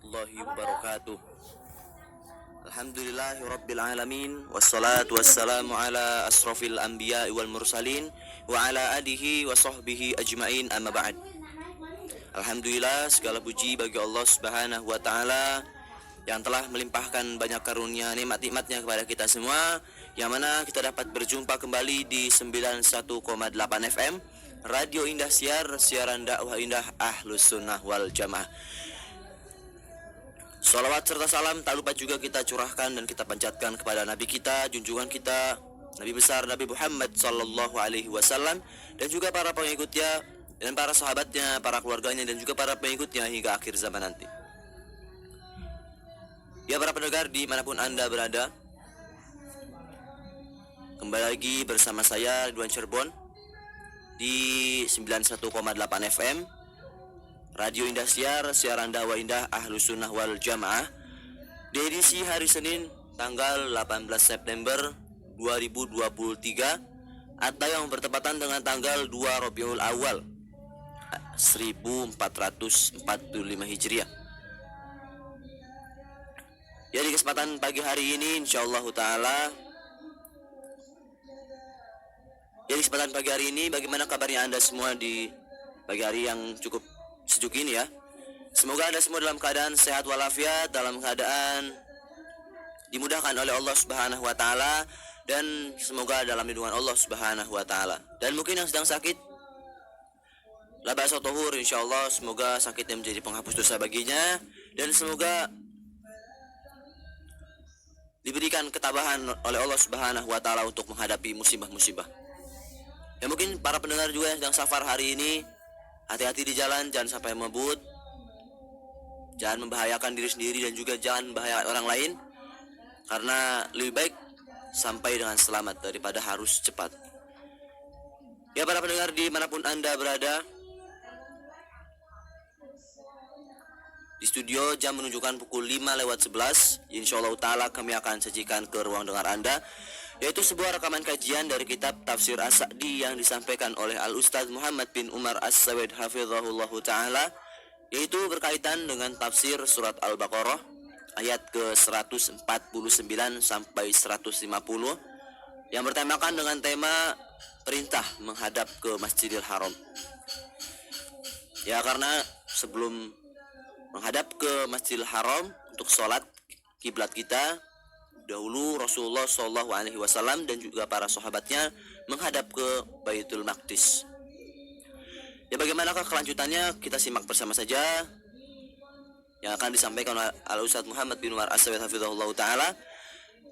warahmatullahi wabarakatuh. Alhamdulillahi rabbil alamin, wassalatu wassalamu ala asrafil anbiya wal mursalin wa ala alihi wa sahbihi ajmain, amma ba'd. Alhamdulillah, segala puji bagi Allah Subhanahu wa taala yang telah melimpahkan banyak karunia nikmat-nikmatnya kepada kita semua, yang mana kita dapat berjumpa kembali di 91,8 FM Radio Indah Siar, siaran dakwah indah Ahlus Sunnah wal Jamaah. Salawat serta salam tak lupa juga kita curahkan dan kita panjatkan kepada Nabi kita, junjungan kita, Nabi besar Nabi Muhammad sallallahu alaihi wasallam, dan juga para pengikutnya dan para sahabatnya, para keluarganya, dan juga para pengikutnya hingga akhir zaman nanti. Ya, para pendengar dimanapun Anda berada, kembali lagi bersama saya Ridwan Cirebon di 91,8 FM Radio Indah Siar, siaran dakwah indah Ahlus Sunnah wal Jamaah, di edisi hari Senin tanggal 18 September 2023 atau yang bertepatan dengan tanggal 2 Rabiul Awal 1445 Hijriah. Ya, di kesempatan pagi hari ini insyaallah taala, bagaimana kabarnya Anda semua di pagi hari yang cukup sejuk ini ya. Semoga Anda semua dalam keadaan sehat walafiat, dalam keadaan dimudahkan oleh Allah Subhanahu wa taala, dan semoga dalam lindungan Allah Subhanahu wa taala. Dan mungkin yang sedang sakit, la ba'sa tahur, insyaallah semoga sakitnya menjadi penghapus dosa baginya, dan semoga diberikan ketabahan oleh Allah Subhanahu wa taala untuk menghadapi musibah-musibah. Ya, mungkin para pendengar juga yang sedang safar hari ini, hati-hati di jalan, jangan sampai mabut, jangan membahayakan diri sendiri dan juga jangan membahayakan orang lain, karena lebih baik sampai dengan selamat daripada harus cepat. Ya, para pendengar dimanapun Anda berada, di studio jam menunjukkan pukul 5:11. Insyaallah ta'ala kami akan sajikan ke ruang dengar Anda, yaitu sebuah rekaman kajian dari kitab Tafsir As-Sa'di yang disampaikan oleh Al-Ustaz Muhammad bin Umar As-Sawid hafizahullahu ta'ala, yaitu berkaitan dengan tafsir surat Al-Baqarah ayat ke-149 sampai 150 yang bertemakan dengan tema perintah menghadap ke Masjidil Haram. Ya, karena sebelum menghadap ke Masjidil Haram untuk sholat kiblat kita, dahulu Rasulullah SAW dan juga para sahabatnya menghadap ke Baitul Maqdis. Ya, bagaimanakah kelanjutannya? Kita simak bersama saja yang akan disampaikan oleh Al-Ustaz Muhammad bin Umar As-Sawid hafizahullah ta'ala.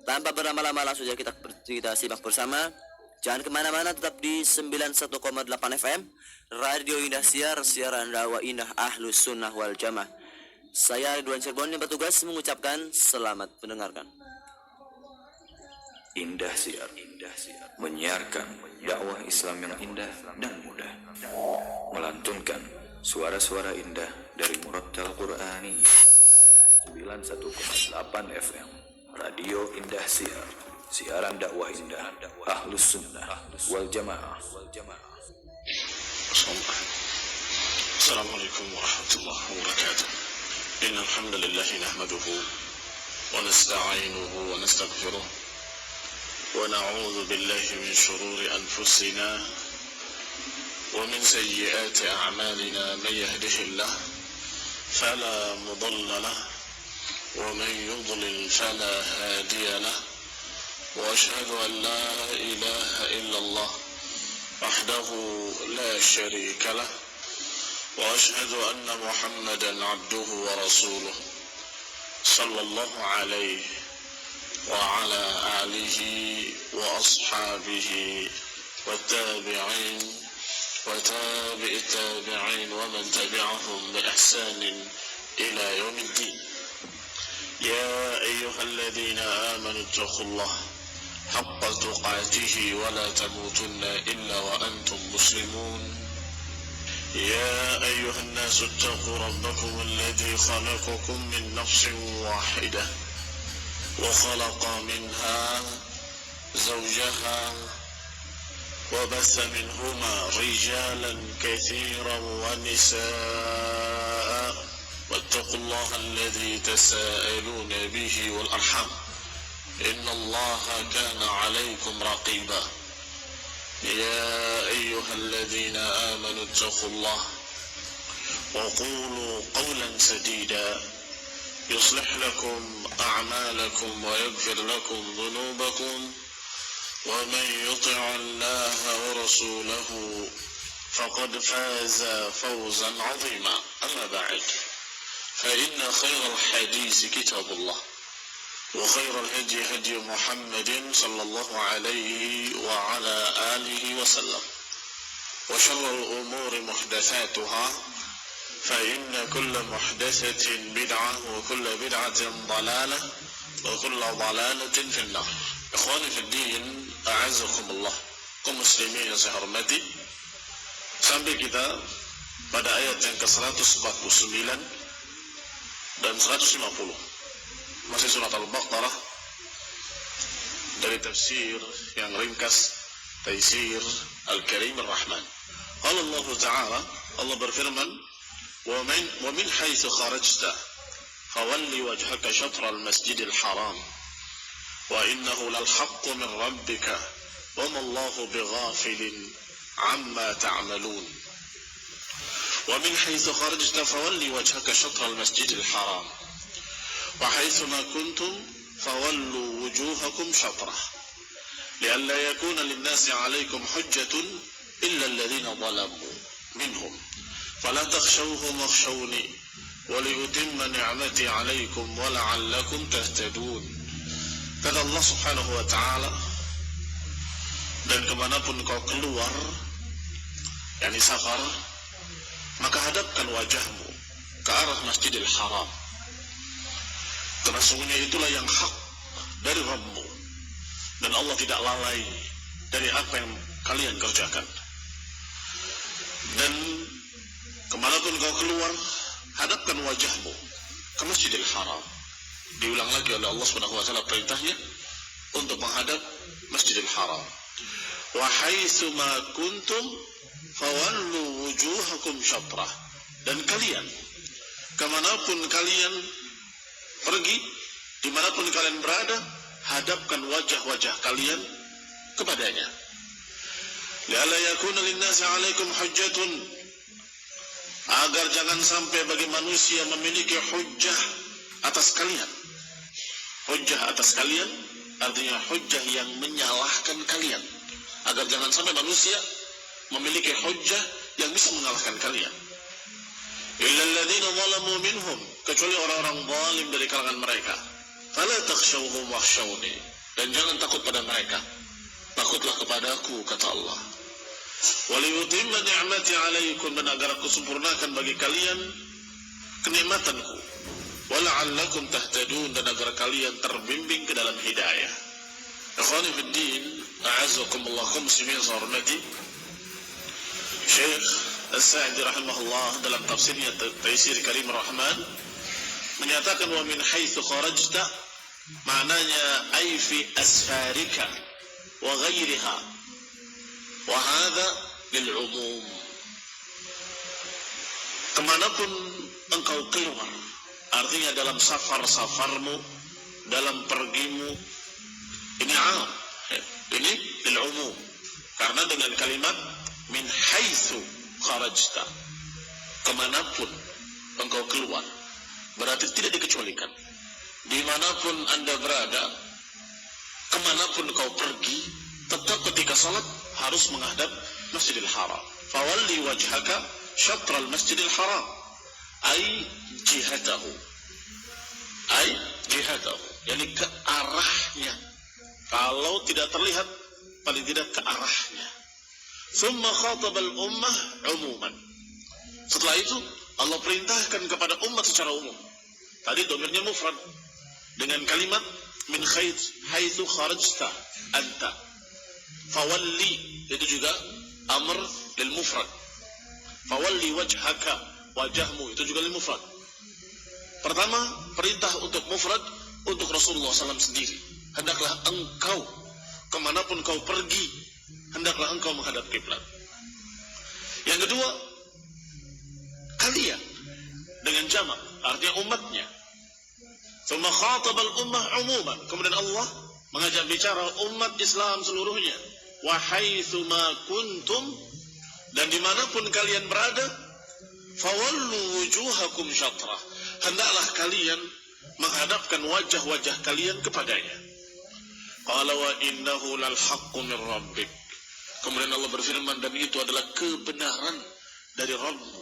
Tanpa berlama-lama langsung saja kita simak bersama. Jangan kemana-mana, tetap di 91,8 FM Radio Indah Siar, siaran dakwah indah Ahlus Sunnah wal Jamaah. Saya Ridwan Cirebon yang bertugas mengucapkan selamat mendengarkan. Indah Siar menyiarkan dakwah Islam yang indah dan mudah, melantunkan suara-suara indah dari Murattal Qur'ani. 91,8 FM Radio Indah Siar, siaran dakwah indah Ahlus Sunnah wal Jamaah. Assalamualaikum warahmatullahi wabarakatuh. Innal hamdalillah nahmaduhu wa nasta'inuhu wa nastaghfiruh wa na'udzu billahi min shururi anfusina wa min sayyiati a'malina, man yahdihillahu fala mudilla lahu wa man yudlil fala hadiya lahu, wa ashhadu an la ilaha illallah wahdahu la sharika lahu wa ashhadu anna Muhammadan abduhu wa rasuluh sallallahu alaihi وعلى آله وأصحابه والتابعين وتابع التابعين ومن تبعهم بإحسان إلى يوم الدين. يا أيها الذين آمنوا اتقوا الله حق تقاته ولا تموتن إلا وأنتم مسلمون. يا أيها الناس اتقوا ربكم الذي خلقكم من نفس واحدة وخلق منها زوجها وبث منهما رجالا كثيرا ونساء واتقوا الله الذي تساءلون به والأرحام إن الله كان عليكم رقيبا يا أيها الذين آمنوا اتقوا الله وقولوا قولا سديدا يصلح لكم أعمالكم ويغفر لكم ذنوبكم ومن يطع الله ورسوله فقد فاز فوزا عظيما أما بعد فإن خير الحديث كتاب الله وخير الهدي هدي محمد صلى الله عليه وعلى آله وسلم وشر الأمور محدثاتها فإن كل محدثة بدعة وكل بدعة ضلالة وكل ضلالة في النار. Ikhwani fi din, a'azzakumullah, kaum muslimin yang saya hormati, sampai kita pada ayat yang ke-149 dan 150 masih surat Al-Baqarah dari tafsir yang ringkas Taisir Al-Karim Ar-Rahman. Qala Allah Ta'ala, Allah berfirman, wa min haitsu kharajta fawalli wajhaka syatra al-masjidil haram wa innahu lal haqqu min rabbika wa ma Allahu bighafilin amma ta'malun. ومن حيث خرجت فولي وجهك شطر المسجد الحرام وحيثما كنتم فولوا وجوهكم شطره لئلا يكون للناس عليكم حجة إلا الذين ظلموا منهم فلا تخشوهم واخشوني ولأتم نعمتي عليكم ولعلكم تهتدون. Kata Allah Subhanahu wa Ta'ala, dan kemanapun kau keluar, yakni safar, maka hadapkan wajahmu ke arah Masjidil Haram, karena sungguhnya itulah yang hak dari Rabbmu, dan Allah tidak lalai dari apa yang kalian kerjakan. Dan kemanapun kau keluar, hadapkan wajahmu ke Masjidil Haram. Diulang lagi oleh Allah Subhanahu wa Ta'ala perintahnya untuk menghadap Masjidil Haram. Wa haitsu ma kuntum fawallu wujuhakum syatrah, dan kalian kemanapun kalian pergi, dimanapun kalian berada, hadapkan wajah-wajah kalian kepadanya. La'alla yakuna linnasi 'alaikum hujjatun, agar jangan sampai bagi manusia memiliki hujjah atas kalian. Hujjah atas kalian artinya hujjah yang menyalahkan kalian, agar jangan sampai manusia memiliki hujjah yang bisa mengalahkan kalian. Illal ladzina zalamu minhum, kecuali orang-orang zalim dari kalangan mereka. Fala takhshawhum wakhshawni, dan jangan takut pada mereka, takutlah kepadaku, kata Allah. Waliyutimma ni'mati 'alaikum, dan agar aku sempurnakan bagi kalian kenikmatanku. Wala'allakum tahtadun, dan agar kalian terbimbing ke dalam hidayah. Ikhwani fid din, a'azzakumullah, kaum muslimin yang hormati, Syekh As-Sa'di rahimahullah dalam tafsirnya Taisir Karim Ar-Rahman menyatakan wa min haitsu kharajta, maknanya ay fi asfarika wa ghairiha, wa hadha lil umum, kemanapun engkau keluar, artinya dalam safar-safarmu, dalam pergimu, ini am, ini lil umum, karena dengan kalimat min haitsu kharajta, kemanapun engkau keluar, berarti tidak dikecualikan. Dimanapun anda berada, kemanapun kau pergi, tetap ketika salat harus menghadap Masjidil Haram. Fawalli wajhaka syatral Masjidil Haram, ay jihatahu, yakni ke arahnya. Kalau tidak terlihat, paling tidak ke arahnya. Thumma khatabal ummah umuman, setelah itu Allah perintahkan kepada umat secara umum. Tadi domirnya mufrad dengan kalimat min haitsu kharajta anta. Fawalli itu juga amr lil mufrad. Fawalli wajhaka, wajahmu itu juga lil mufrad. Pertama, perintah untuk mufrad untuk Rasulullah SAW sendiri. Hendaklah engkau kemanapun kau pergi, hendaklah engkau menghadap kiblat. Yang kedua, kalian dengan jamak, artinya umatnya. Tsumma khatabal ummah umuman. Kemudian Allah mengajak bicara umat Islam seluruhnya. Wa haitsu ma kuntum, dan dimanapun kalian berada, fawallu wujuhakum syatrah, hendaklah kalian menghadapkan wajah-wajah kalian kepadanya. Qala wa innahu lal haqqu min rabbik. Kemudian Allah berfirman, dan itu adalah kebenaran dari Rabbmu.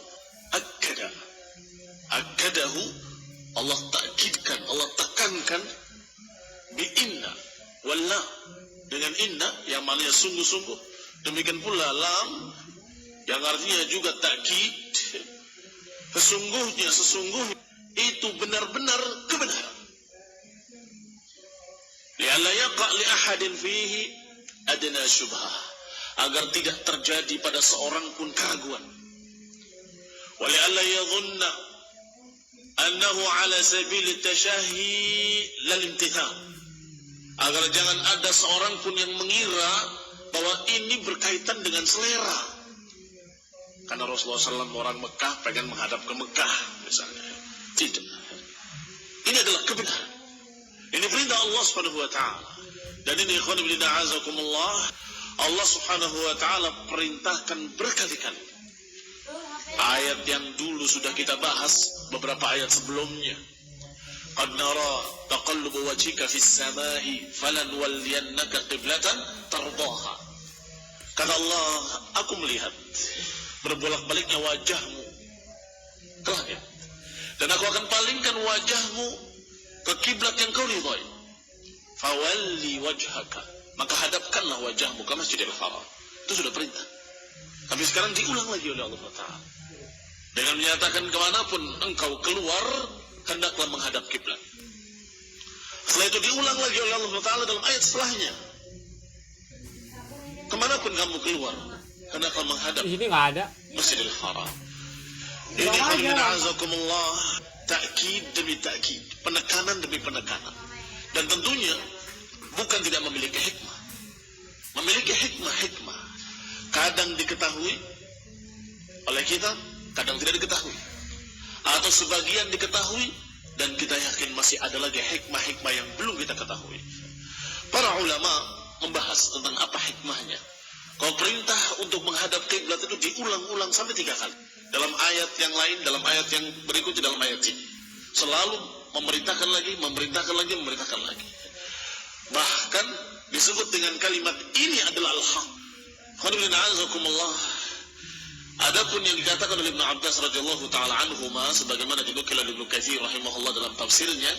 Akkadahu, Allah takkidkan, Allah tekankan bi inna walla, dengan inna yang maknanya sungguh-sungguh. Demikian pula lam yang artinya juga takkid, sesungguhnya itu benar-benar kebenaran. Li'alla yaqa' li ahadin fihi adna syubhah, agar tidak terjadi pada seorang pun keraguan. Wa li'alla yadhunna annahu ala sabil tashahi lal imtithal, agar jangan ada seorang pun yang mengira bahwa ini berkaitan dengan selera. Karena Rasulullah SAW orang Mekah pengen menghadap ke Mekah misalnya. Tidak. Ini adalah kebenaran. Ini perintah Allah Subhanahu wa taala. Dan ini ikhwan fillah a'azakumullah, Allah Subhanahu wa taala perintahkan berkali-kali. Ayat yang dulu sudah kita bahas beberapa ayat sebelumnya. Qad nara taqallubu wajhika fis samai falanwalliyannaka qiblatan tardaha. Kata Allah, aku melihat berbolak-baliknya wajahmu ke langit, dan aku akan palingkan wajahmu ke kiblat yang kau ridhai. Fawalli wajhaka, maka hadapkanlah wajahmu ke Masjidil Haram. Itu sudah perintah. Tapi sekarang diulang lagi oleh Allah Ta'ala dengan menyatakan kemanapun engkau keluar, hendaklah menghadap kiblat. Setelah itu diulang lagi oleh Allah Ta'ala dalam ayat setelahnya, kemanapun kamu keluar, hendaklah menghadap Di sini nggak ada. Masjidil Haram. Ini azakumullah, takkid demi takkid, penekanan demi penekanan. Dan tentunya bukan tidak memiliki hikmah. Memiliki hikmah. Kadang diketahui oleh kita, kadang tidak diketahui. Atau sebagian diketahui dan kita yakin masih ada lagi hikmah-hikmah yang belum kita ketahui. Para ulama membahas tentang apa hikmahnya. Kalau perintah untuk menghadap kiblat itu diulang-ulang sampai 3 kali. Dalam ayat yang lain, dalam ayat yang berikutnya, dalam ayat ini. Selalu memerintahkan lagi. Bahkan disebut dengan kalimat ini adalah al-haq. Adapun yang dikatakan oleh Ibnu Abbas radhiyallahu taala anhuma, sebagaimana dinukil oleh Ibnu Katsir rahimahullah dalam tafsirnya,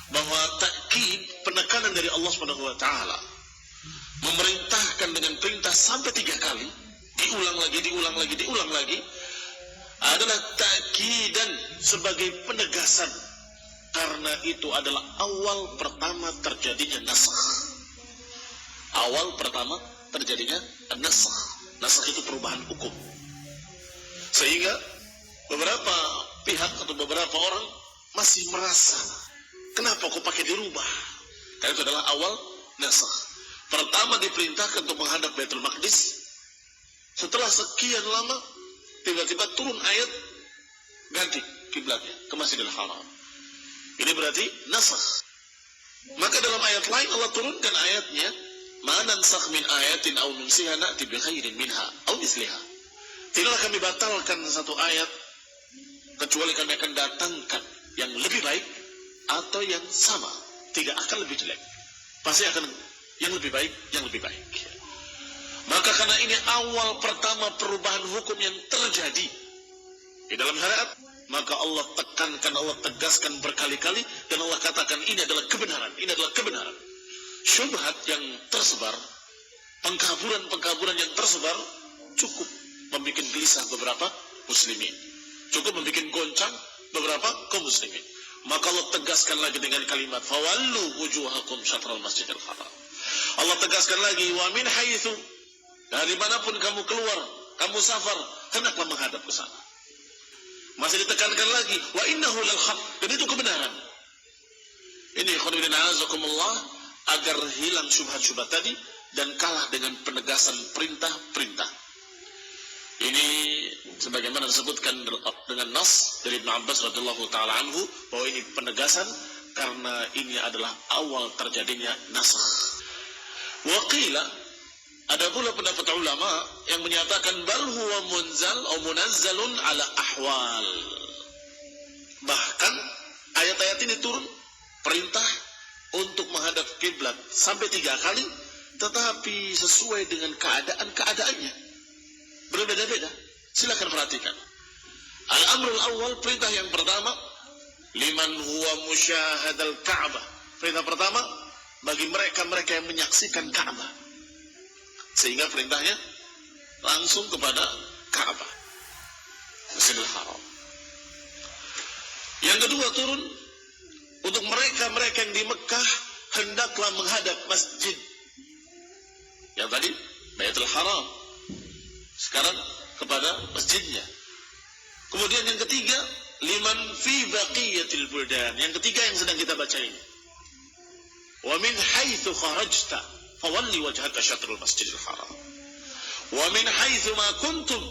bahwa takkid, penekanan dari Allah Subhanahu wa taala, memerintahkan dengan perintah sampai 3 kali, diulang lagi, adalah ta'kidan, sebagai penegasan, karena itu adalah awal pertama terjadinya nasakh. Awal pertama terjadinya nasakh. Nasakh itu perubahan hukum. Sehingga beberapa pihak atau beberapa orang masih merasa, kenapa kok pakai dirubah? Karena itu adalah awal nasakh. Pertama diperintahkan untuk menghadap Baitul Maqdis. Setelah sekian lama, tiba-tiba turun ayat ganti kiblatnya ke Masjidil Haram. Ini berarti nasakh. Maka dalam ayat lain Allah turunkan ayatnya, ma nansakh min ayatin aw nunsiha na'ti bi khairin minha aw mithliha. Tidaklah kami batalkan satu ayat kecuali kami akan datangkan yang lebih baik atau yang sama, tidak akan lebih jelek. Pasti akan yang lebih baik. Maka karena ini awal pertama perubahan hukum yang terjadi di dalam syariat, maka Allah tekankan, Allah tegaskan berkali-kali, dan Allah katakan ini adalah kebenaran. Syubhat yang tersebar, pengkaburan yang tersebar, cukup membuat gelisah beberapa muslimin, cukup membuat goncang beberapa kaum muslimin. Maka Allah tegaskan lagi dengan kalimat fawallu wujuhakum syatral masjidil haram. Allah tegaskan lagi, wa min haitsu, dari manapun kamu keluar, kamu safar, hendaklah menghadap ke sana. Masih ditekankan lagi, wa innahu lal haq, dan itu kebenaran. Ini khonibina azakumullah, agar hilang syubhat-syubhat tadi dan kalah dengan penegasan perintah-perintah. Ini sebagaimana disebutkan dengan nas dari Ibnu Abbas radhiyallahu taala anhu bahwa ini penegasan karena ini adalah awal terjadinya nasakh. Wa qila, ada pula pendapat ulama yang menyatakan bal huwa munazzalun ala ahwal. Bahkan ayat-ayat ini turun perintah untuk menghadap kiblat sampai 3 kali, tetapi sesuai dengan keadaannya berbeda-beda. Silakan perhatikan. Al-amrul awal, perintah yang pertama, liman huwa musyahadal Ka'bah. Perintah pertama bagi mereka yang menyaksikan Ka'bah. Sehingga perintahnya langsung kepada Ka'bah, Masjidil Haram. Yang kedua turun untuk mereka yang di Mekah hendaklah menghadap masjid. Yang tadi Baitul Haram, sekarang kepada masjidnya. Kemudian yang ketiga, liman fi baqiyatil buldan. Yang ketiga yang sedang kita baca ini. Wa min haitsu kharajta fawalli wajhaka syatrul masjidil haram. Wa min haitsu ma kuntum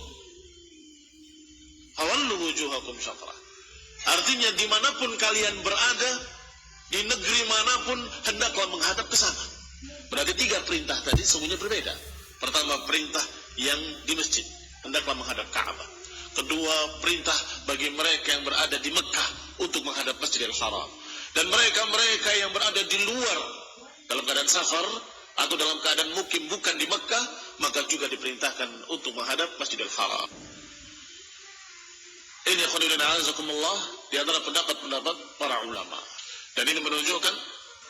fawallu wujuhakum syatrah. Artinya dimanapun kalian berada, di negeri manapun hendaklah menghadap ke sana. Berarti 3 perintah tadi semuanya berbeda. Pertama, perintah yang di masjid, hendaklah menghadap Ka'bah. Kedua, perintah bagi mereka yang berada di Mekah untuk menghadap Masjidil Haram. Dan mereka yang berada di luar dalam keadaan safar atau dalam keadaan mukim bukan di Mekah, maka juga diperintahkan untuk menghadap Masjidil Haram. Ini khairuddin a'azakumullah di antara pendapat-pendapat para ulama. Dan ini menunjukkan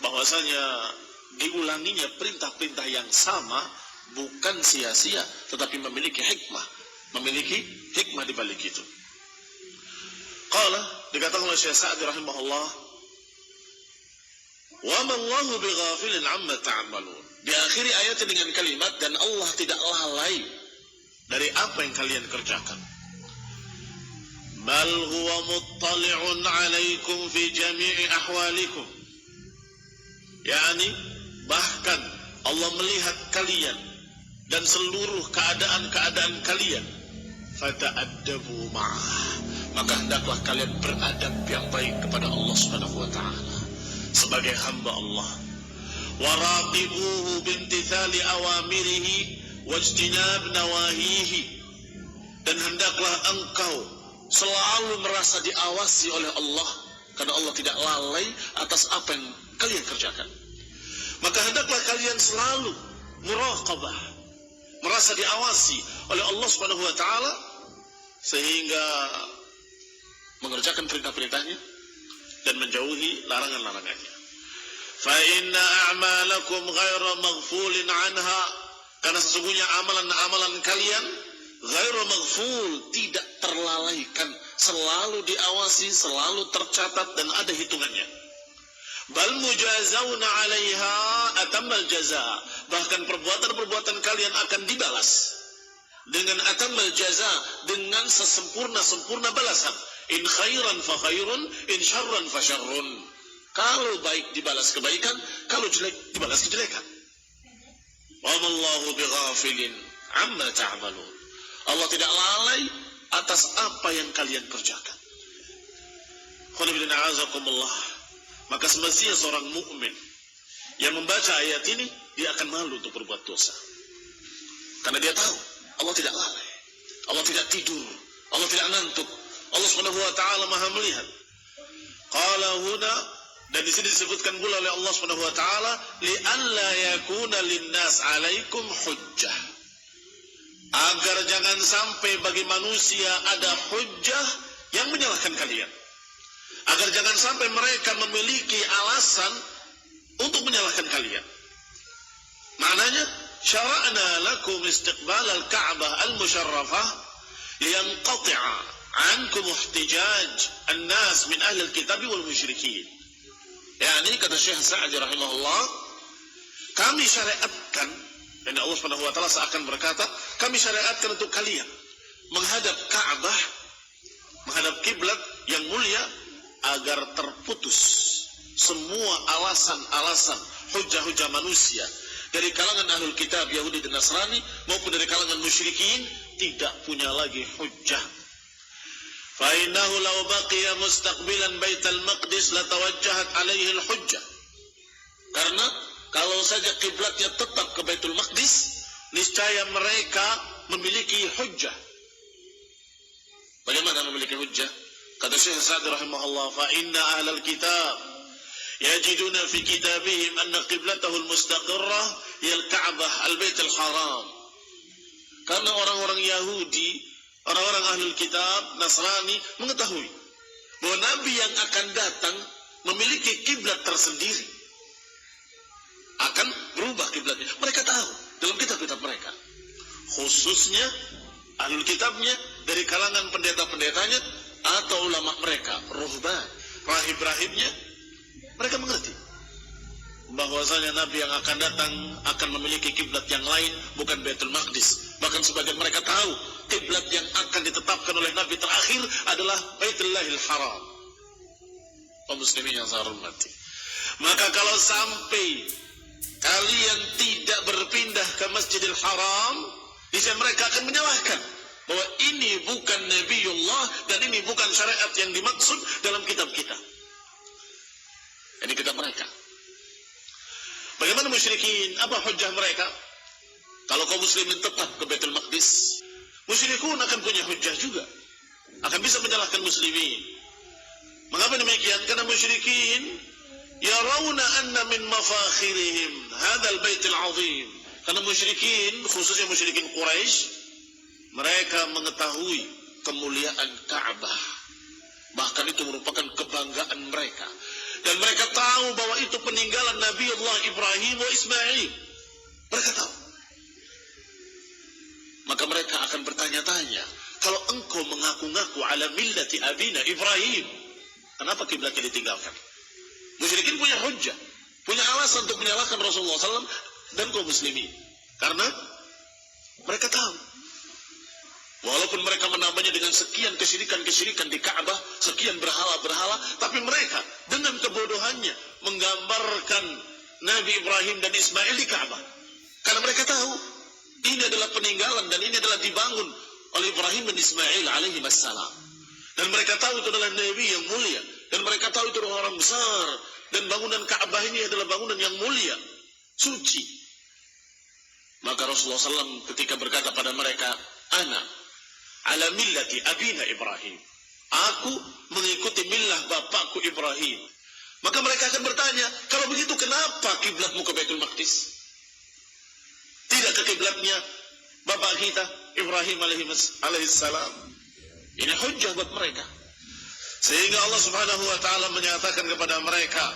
bahwasanya diulanginya perintah-perintah yang sama bukan sia-sia, tetapi memiliki hikmah. Memiliki hikmah di balik itu. Qala, dikatakan oleh Syekh Sa'di rahimahullah, wa ma Allahu bighafilin amma ta'malun. Diakhiri ayat dengan kalimat, dan Allah tidak lalai dari apa yang kalian kerjakan. Bal huwa muttali'un 'alaikum fi jami'i ahwalikum. Yani bahkan Allah melihat kalian dan seluruh keadaan-keadaan kalian. Fata'addabu ma'ah, maka hendaklah kalian beradab yang baik kepada Allah Subhanahu wa taala sebagai hamba Allah. Waraqibuhu bimtithali awamirihi wajtinab nawahihi, dan hendaklah engkau selalu merasa diawasi oleh Allah, karena Allah tidak lalai atas apa yang kalian kerjakan. Maka hendaklah kalian selalu muraqabah, merasa diawasi oleh Allah Subhanahu wa taala, sehingga mengerjakan perintah-perintahnya dan menjauhi larangan-larangannya. Fa inna a'malakum ghaira maghfulin anha, karena sesungguhnya amalan-amalan kalian ghaira maghful, tidak terlalaikan, selalu diawasi, selalu tercatat dan ada hitungannya. Bal mujazawna 'alaiha atammal jaza, bahkan perbuatan-perbuatan kalian akan dibalas dengan atammal jaza, dengan sesempurna-sempurna balasan. In khairan fa khairun, in syarran fa syarrun. Kalau baik dibalas kebaikan, kalau jelek dibalas kejelekan. Wa mallahu bighafilin amma ta'malun. Allah tidak lalai atas apa yang kalian kerjakan. Khairuddin a'azakumullah. Maka semestinya seorang mukmin yang membaca ayat ini, dia akan malu untuk berbuat dosa. Karena dia tahu Allah tidak lalai, Allah tidak tidur, Allah tidak ngantuk. Allah Subhanahu wa taala Maha melihat. Qala huna, dan di sini disebutkan pula oleh Allah Subhanahu wa taala, li alla yakuna linnas 'alaikum hujjah. Agar jangan sampai bagi manusia ada hujjah yang menyalahkan kalian. Agar jangan sampai mereka memiliki alasan untuk menyalahkan kalian. Maknanya, syara'na lakum istiqbal al-Ka'bah al-musharrafah liyanqati'a ankum ihtijaj an-nas min ahli al-kitab wal musyrikin. Yani kata Syekh Sa'di rahimahullah, kami syariatkan, dan Allah Subhanahu wa taala seakan berkata, kami syariatkan untuk kalian menghadap Ka'bah, menghadap kiblat yang mulia, agar terputus semua alasan-alasan, hujah-hujah manusia dari kalangan ahlul kitab Yahudi dan Nasrani maupun dari kalangan musyrikin tidak punya lagi hujjah. Fa innahu law baqiya mustaqbilan Baitul Maqdis latawajjahat alaihi al-hujjah. Karena kalau saja kiblatnya tetap ke Baitul Maqdis, niscaya mereka memiliki hujjah. Bagaimana memiliki hujjah? Kata Syekh Sa'di rahimahullah, fa inna ahlal kitab yajiduna fi kitabihim anna qiblatahu al-mustaqirrah hiya al-Ka'bah al-Bait al-Haram. Karena orang-orang Yahudi, orang-orang ahlul kitab, Nasrani mengetahui bahwa Nabi yang akan datang memiliki kiblat tersendiri. Akan berubah kiblatnya. Mereka tahu dalam kitab-kitab mereka. Khususnya ahlul kitabnya dari kalangan pendeta-pendetanya atau ulama mereka, ruhban, rahib-rahibnya, mereka mengerti bahwasanya Nabi yang akan datang akan memiliki kiblat yang lain, bukan Baitul Maqdis. Bahkan sebagian mereka tahu kiblat yang akan ditetapkan oleh Nabi terakhir adalah Baitullahil Haram. Kaum muslimin yang saya hormati, maka kalau sampai kalian tidak berpindah ke Masjidil Haram, niscaya mereka akan menyalahkan bahwa ini bukan Nabiullah dan ini bukan syariat yang dimaksud dalam kitab kita. Ini kitab mereka. Bagaimana musyrikin? Apa hujjah mereka? Kalau kaum muslimin tetap ke Baitul Maqdis, musyrikun akan punya hujjah juga, akan bisa menyalahkan muslimin. Mengapa demikian? Karena musyrikin yarawna anna min mafakhirihim hadzal baitul azim. Karena musyrikin, khususnya musyrikin Quraisy, mereka mengetahui kemuliaan Ka'bah. Bahkan itu merupakan kebanggaan mereka. Dan mereka tahu bahwa itu peninggalan Nabiullah Ibrahim wa Ismail. Mereka tahu. Maka mereka akan bertanya-tanya, kalau engkau mengaku-ngaku ala millati abina Ibrahim, kenapa kiblatnya ditinggalkan? Musyrikin punya hujjah, punya alasan untuk menyalahkan Rasulullah SAW dan kaum muslimin. Karena mereka tahu, walaupun mereka menambahnya dengan sekian kesyirikan-kesyirikan di Ka'bah, sekian berhala-berhala, tapi mereka dengan kebodohannya menggambarkan Nabi Ibrahim dan Ismail di Ka'bah. Karena mereka tahu ini adalah peninggalan dan ini adalah dibangun oleh Ibrahim dan Ismail alaihi wassalam. Dan mereka tahu itu adalah Nabi yang mulia, dan mereka tahu itu adalah orang besar, dan bangunan Ka'bah ini adalah bangunan yang mulia, suci. Maka Rasulullah SAW ketika berkata pada mereka, ana ala millati abina Ibrahim, aku mengikuti millah bapakku Ibrahim. Maka mereka akan bertanya, kalau begitu kenapa kiblatmu ke Baitul Maqdis? Tidak ke kiblatnya bapak kita Ibrahim alaihissalam. Ini hujjah buat mereka. Sehingga Allah Subhanahu wa taala menyatakan kepada mereka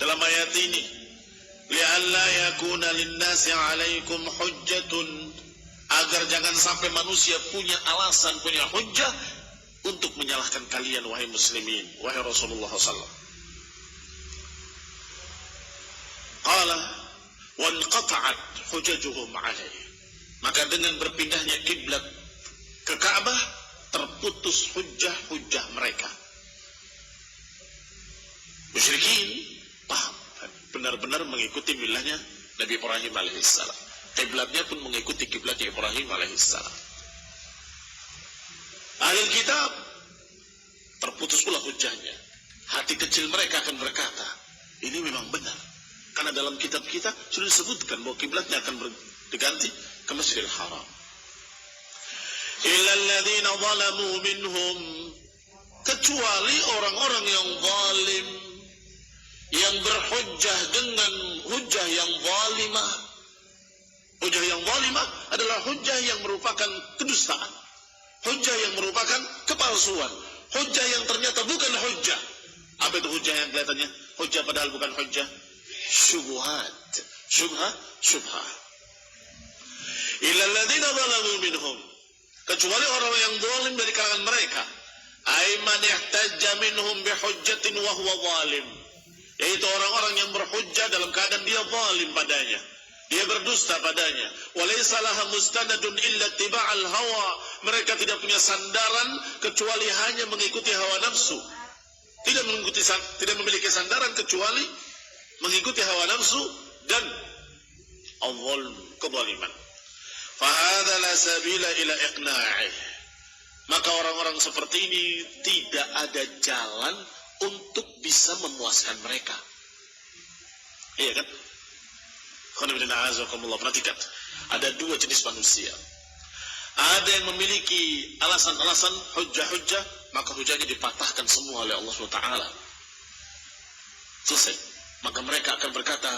dalam ayat ini, li'alla yakuna lin-nasi 'alaikum hujjatun, agar jangan sampai manusia punya alasan, punya hujjah untuk menyalahkan kalian wahai muslimin, wahai Rasulullah sallallahu. Qala wanqata'at hujajuhum 'alaihi. Maka dengan berpindahnya kiblat ke Ka'bah, terputus hujjah-hujjah mereka. Musyrikin paham, benar-benar mengikuti milahnya Nabi Ibrahim alaihissalam. Kiblatnya pun mengikuti kiblatnya Ibrahim alaihissalam. Ahli kitab terputus pula hujahnya. Hati kecil mereka akan berkata, ini memang benar. Karena dalam kitab kita sudah disebutkan bahwa kiblatnya akan diganti ke Masjidil Haram. Illal ladzina zalamu minhum, kecuali orang-orang yang zalim, yang berhujjah dengan hujjah yang zalimah. Hujjah yang zalimah adalah hujjah yang merupakan kedustaan, hujjah yang merupakan kepalsuan, hujjah yang ternyata bukan hujjah. Apa itu hujjah yang kelihatannya hujjah padahal bukan hujjah? Syubhat, syubhah. Illal ladzina zalamu minhum, kecuali orang yang zalim dari kalangan mereka. Aiman ihtajja minhum bihujjatin wa huwa zalim, yaitu orang-orang yang berhujjah dalam keadaan dia zalim padanya, dia berdusta padanya. Walaysa laha mustanadun illa ittiba'al hawa, mereka tidak punya sandaran kecuali hanya mengikuti hawa nafsu. Tidak memiliki sandaran kecuali mengikuti hawa nafsu dan al-zulm, kezaliman. Fahadha la sabila ila iqna'ih. Maka orang-orang seperti ini tidak ada jalan untuk bisa memuaskan mereka. Iya kan? Perhatikan, ada dua jenis manusia. Ada yang memiliki alasan-alasan, hujjah-hujjah, maka hujjahnya dipatahkan semua oleh Allah SWT. Selesai. Maka mereka akan berkata,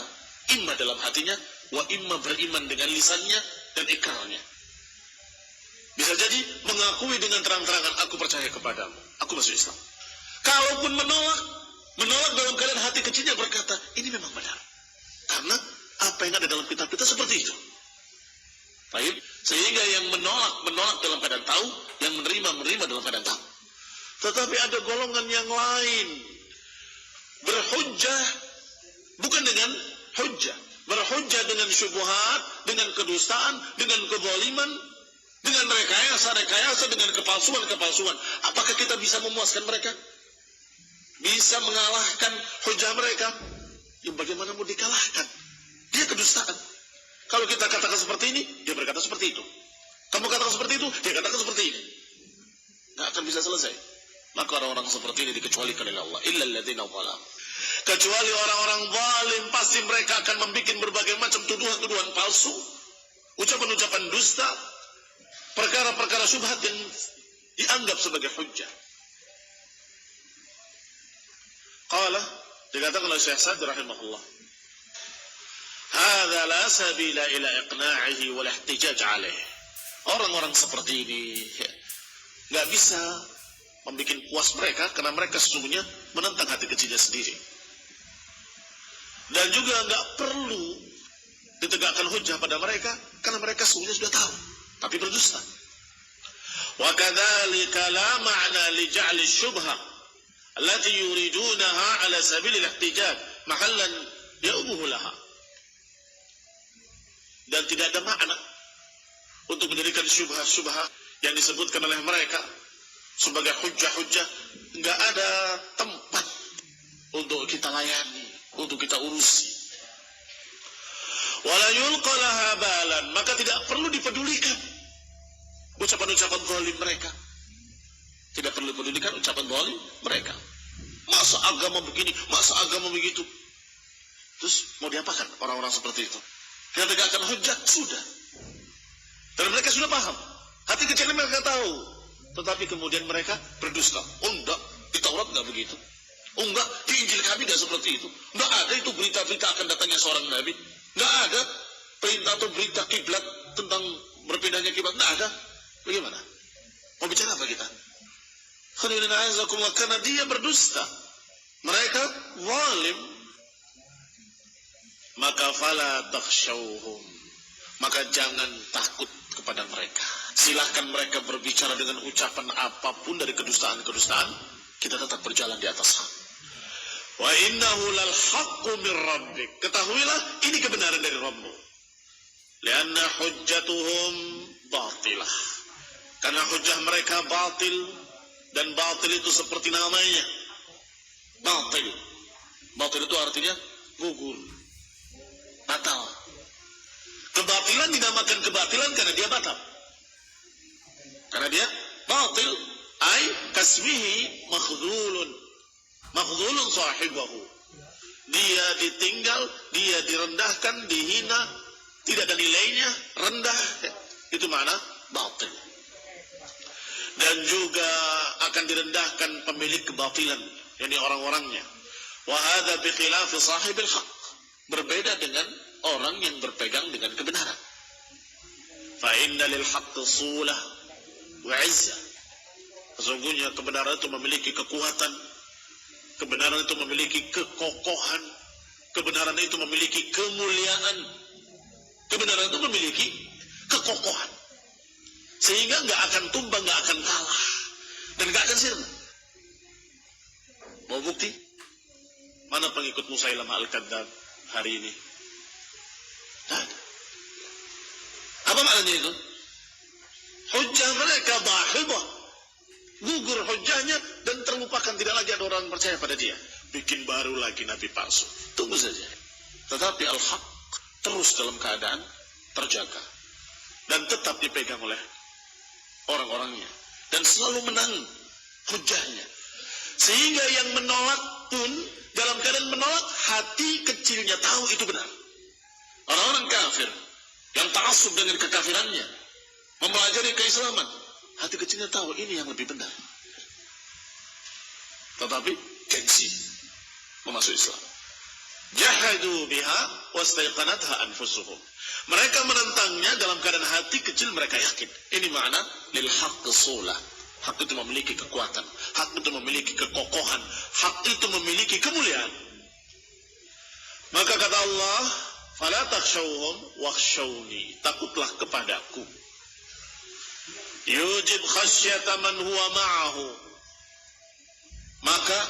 imma dalam hatinya, wa imma beriman dengan lisannya dan ikrarnya. Bisa jadi mengakui dengan terang-terangan, aku percaya kepadamu, aku masuk Islam. Kalaupun menolak dalam keadaan hati kecilnya berkata, ini memang benar. Karena apa yang ada dalam kitab kita seperti itu. Baik, sehingga yang menolak dalam keadaan tahu, yang menerima dalam keadaan tahu. Tetapi ada golongan yang lain, berhujjah bukan dengan hujjah, berhujjah dengan syubhat, dengan kedustaan, dengan kezaliman, dengan rekayasa, dengan kepalsuan. Apakah kita bisa memuaskan mereka? Bisa mengalahkan hujjah mereka? Yang bagaimana mau dikalahkan? Dia kedustaan. Kalau kita katakan seperti ini, dia berkata seperti itu. Kamu katakan seperti itu, dia katakan seperti ini. Nggak akan bisa selesai. Maka orang-orang seperti ini dikecualikan oleh Allah. Illa alladzina zalamu. Kecuali orang-orang zalim, pasti mereka akan membuat berbagai macam tuduhan-tuduhan palsu, ucapan-ucapan dusta, perkara-perkara syubhat yang dianggap sebagai hujjah. Qala, dikatakan oleh Syekh Sa'di rahimahullah, hadza la sabila ila iqna'ihi wal ihtijaj 'alaih. Orang-orang seperti ini enggak bisa membuat puas mereka karena mereka sesungguhnya menentang hati kecilnya sendiri. Dan juga enggak perlu ditegakkan hujjah pada mereka karena mereka sesungguhnya sudah tahu tapi berdusta. Wa kadzalika la ma'na li ja'li syubhah allati yuridunaha 'ala sabil al-ihtijaj mahallan ya'ubuhu laha. Dan tidak ada makna untuk menjadikan syubhat-syubhat yang disebutkan oleh mereka sebagai hujjah-hujjah. Enggak ada tempat untuk kita layani, untuk kita urusi. Wala yulqa laha balan, maka tidak perlu dipedulikan ucapan-ucapan zalim mereka. Tidak perlu dipedulikan ucapan zalim mereka. Masa agama begini, masa agama begitu. Terus mau diapakan orang-orang seperti itu? Yang tegakkan hujjah sudah. Dan mereka sudah paham. Hati kecilnya mereka tahu. Tetapi kemudian mereka berdusta. Oh enggak, di Taurat enggak begitu. Oh enggak, di Injil kami enggak seperti itu. Enggak ada itu berita-berita akan datangnya seorang nabi. Enggak ada perintah atau berita kiblat tentang berpindahnya kiblat. Enggak ada. Bagaimana? Mau bicara apa kita? Karena dia berdusta. Mereka zalim. Maka fala takhshawhum, maka jangan takut kepada mereka. Silahkan mereka berbicara dengan ucapan apapun dari kedustaan-kedustaan, kita tetap berjalan di atas hak. Wa innahu lal haqqu min rabbik, ketahuilah ini kebenaran dari Rabbmu. Lianna hujjatuhum batilah, karena hujjah mereka batil, dan batil itu seperti namanya, batil. Batil itu artinya gugur, batal. Kebatilan dinamakan kebatilan karena dia batal. Karena dia batil, ay kasmihi makhdhulun. Makhdhulun sahibahu. Dia ditinggal, dia direndahkan, dihina, tidak ada nilainya, rendah. Itu mana? Batil. Dan juga akan direndahkan pemilik kebatilan, yakni orang-orangnya. Wa hadza bi khilafi sahibil haqq. Berbeda dengan orang yang berpegang dengan kebenaran. Fa inna lil haqqi sulah wa 'izzah. Sesungguhnya kebenaran itu memiliki kekuatan, kebenaran itu memiliki kekokohan, kebenaran itu memiliki kemuliaan, kebenaran itu memiliki kekokohan, sehingga nggak akan tumbang, nggak akan kalah, dan nggak akan sirna. Mau bukti? Mana pengikut Musailamah Al-Kadzdzab hari ini? Nah, apa maknanya itu? Hujjah mereka bahidah, gugur hujjahnya, dan terlupakan, tidak lagi ada orang percaya pada dia. Bikin baru lagi nabi palsu. Tunggu saja. Tetapi al-haq terus dalam keadaan terjaga. dan tetap dipegang oleh orang-orangnya dan selalu menang hujahnya, sehingga yang menolak pun dalam keadaan menolak hati kecilnya tahu itu benar. Orang-orang kafir yang ta'assub dengan kekafirannya, mempelajari keislaman, hati kecilnya tahu ini yang lebih benar, tetapi gengsi memasuki Islam. Jahadu biha wastaiqanatha anfusuhum. Mereka menentangnya dalam keadaan hati kecil mereka yakin. Ini makna lil haqq sulah. Hak itu memiliki kekuatan, hak itu memiliki kekokohan, hak itu memiliki kemuliaan. Maka kata Allah, fala takhshawhum wakhshawni, takutlah kepadaku. Yujib khasyata man huwa ma'ahu, maka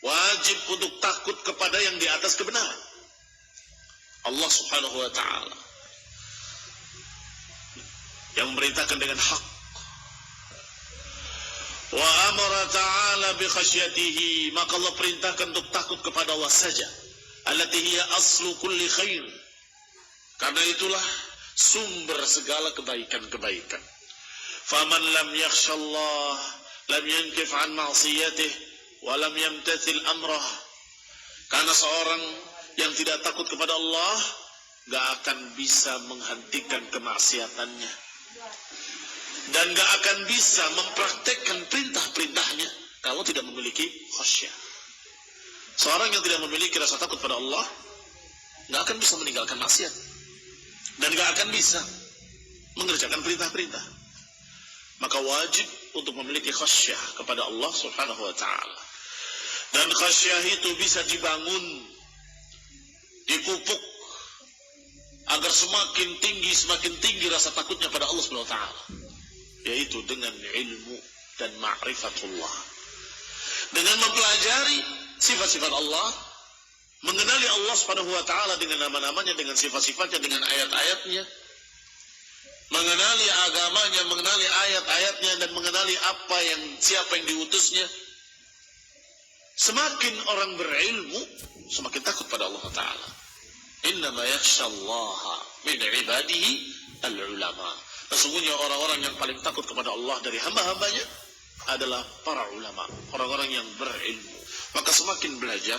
wajib untuk takut kepada yang di atas kebenaran, Allah subhanahu wa ta'ala, yang memerintahkan dengan hak. Wa amara ta'ala bi khasyatihi, maka Allah perintahkan untuk takut kepada Allah saja, allati hiya aslu kulli khair, karena itulah sumber segala kebaikan-kebaikan. Faman lam yakhshallah lam yankif an ma'siyatih wa lam yamtathil amrah. Karena seorang yang tidak takut kepada Allah gak akan bisa menghentikan kemaksiatannya dan gak akan bisa mempraktekkan perintah-perintahnya kalau tidak memiliki khasyah. Seorang yang tidak memiliki rasa takut pada Allah gak akan bisa meninggalkan maksiat dan gak akan bisa mengerjakan perintah-perintah. Maka wajib untuk memiliki khasyah kepada Allah subhanahu wa ta'ala. Dan khasyah itu bisa dibangun, dipupuk agar semakin tinggi rasa takutnya pada Allah subhanahu wa ta'ala, yaitu dengan ilmu dan ma'rifatullah, dengan mempelajari sifat-sifat Allah, mengenali Allah subhanahu wa ta'ala dengan nama-namanya, dengan sifat-sifatnya, dengan ayat-ayatnya, mengenali agamanya, mengenali ayat-ayatnya, dan mengenali siapa yang diutusnya. Semakin orang berilmu, semakin takut pada Allah Ta'ala. Innama yakhshallaha min ibadihi al-ulama. Sesungguhnya orang-orang yang paling takut kepada Allah dari hamba-hambanya adalah para ulama, orang-orang yang berilmu. Maka semakin belajar,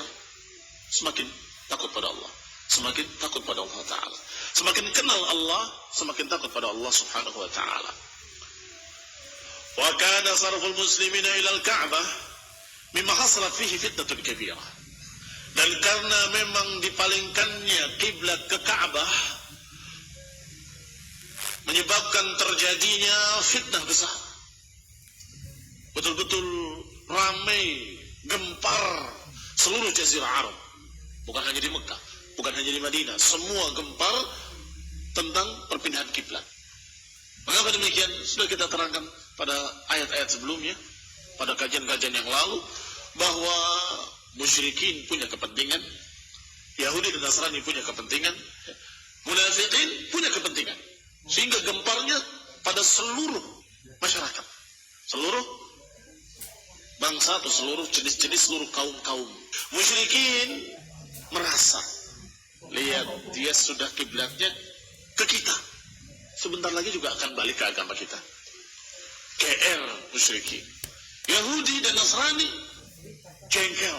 semakin takut pada Allah, semakin takut pada Allah Ta'ala. Semakin kenal Allah, semakin takut pada Allah subhanahu wa ta'ala. Wa kana sarful muslimina ila al-Ka'bah mimma hasalat fihi fitnatun kabirah. Dan karena memang dipalingkannya kiblat ke Ka'bah menyebabkan terjadinya fitnah besar. Betul-betul ramai, gempar seluruh jazirah Arab. Bukan hanya di Mekah, bukan hanya di Madinah, semua gempar tentang perpindahan kiblat. Mengapa demikian? Sudah kita terangkan pada ayat-ayat sebelumnya, pada kajian-kajian yang lalu, bahwa musyrikin punya kepentingan, Yahudi dan Nasrani punya kepentingan, munafikin punya kepentingan, sehingga gemparnya pada seluruh masyarakat, seluruh bangsa atau seluruh jenis-jenis, seluruh kaum-kaum. Musyrikin merasa, lihat dia sudah kiblatnya ke kita, sebentar lagi juga akan balik ke agama kita. GR musyrikin. Yahudi dan Nasrani jengkel.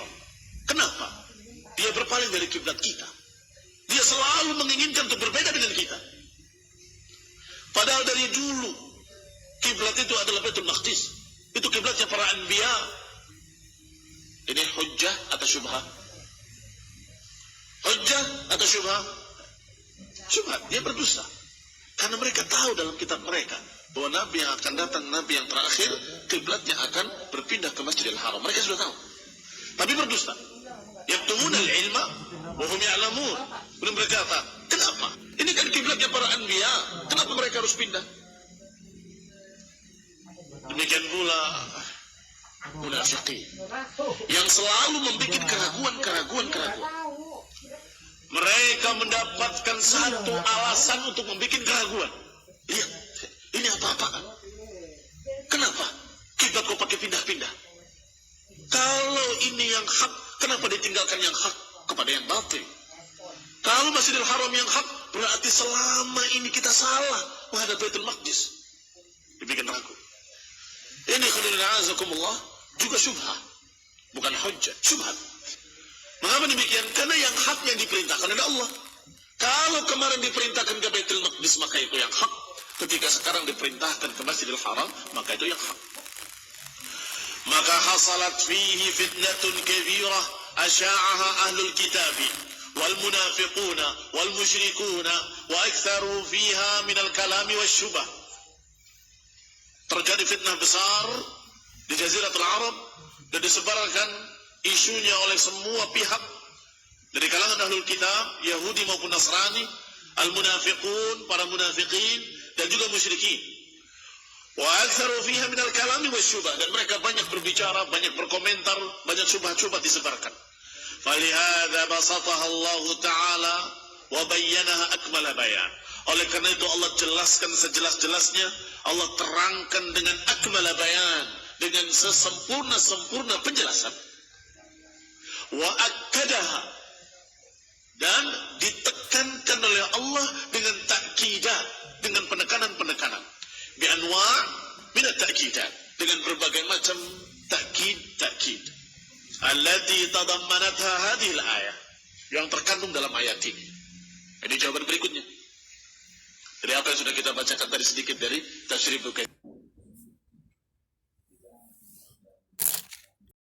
Kenapa? Dia berpaling dari kiblat kita. Dia selalu menginginkan untuk berbeda dengan kita. Padahal dari dulu kiblat itu adalah Baitul Maqdis. Itu kiblatnya para anbiya. Ini hujjah atau syubhah? Hujjah atau syubhah? Syubhat. Dia berdusta. Karena mereka tahu dalam kitab mereka bahwa Nabi yang akan datang, Nabi yang terakhir, kiblatnya akan berpindah ke Masjidil Haram. Mereka sudah tahu. Tapi berdusta. Yaktumuna al-ilma wa hum ya'lamun. Belum berkata, kenapa? Ini kan kiblatnya para anbiya. Kenapa mereka harus pindah? Demikian pula munafiqin yang selalu membuat keraguan. Mereka mendapatkan satu alasan untuk membuat keraguan. Lihat, ini apa-apaan? Kenapa kiblat kau pakai pindah-pindah? Kalau ini yang hak, kenapa ditinggalkan yang hak kepada yang batil? Kalau Masjidil Haram yang hak, berarti selama ini kita salah. menghadap Baitul Maqdis. Dibikin ragu. Ini khairullahi azakumullah juga syubhat. Bukan hujjah, syubhat. Mengapa demikian? Karena yang hak yang diperintahkan oleh Allah. Kalau kemarin diperintahkan ke Baitul Maqdis, maka itu yang hak. Ketika sekarang diperintahkan ke Masjidil Haram, maka itu yang hak. Maka hasalat fihi fitnatun kabirah asya'aha ahlul kitabi wal munafiquna wal musyrikuna wa aktharu fiha minal kalami wasyubah. Terjadi fitnah besar di Jaziratul Arab dan disebarkan isunya oleh semua pihak dari kalangan ahlul kitab, Yahudi maupun Nasrani, al-munafiqun, para munafiqin, dan juga musyrikin. Wa aktsaru fiha minal kalami wasyubah, dan mereka banyak berbicara, banyak berkomentar, banyak syubhat-syubhat disebarkan. Falihadza basataha Allah Ta'ala wa bayyanaha akmala bayan. Oleh karena itu Allah jelaskan sejelas-jelasnya, Allah terangkan dengan akmala bayan, dengan sesempurna-sempurna penjelasan. Wa akkadaha, dan ditekankan oleh Allah dengan ta'kidat, dengan penekanan-penekanan. Bi anwa' min at-ta'kidat, dengan berbagai macam ta'kid. Allati tadammanatha hadhihi al-ayah, yang terkandung dalam ayat ini. Ini jawaban berikutnya. Dari apa yang sudah kita bacakan tadi sedikit dari Tashrihul Karim.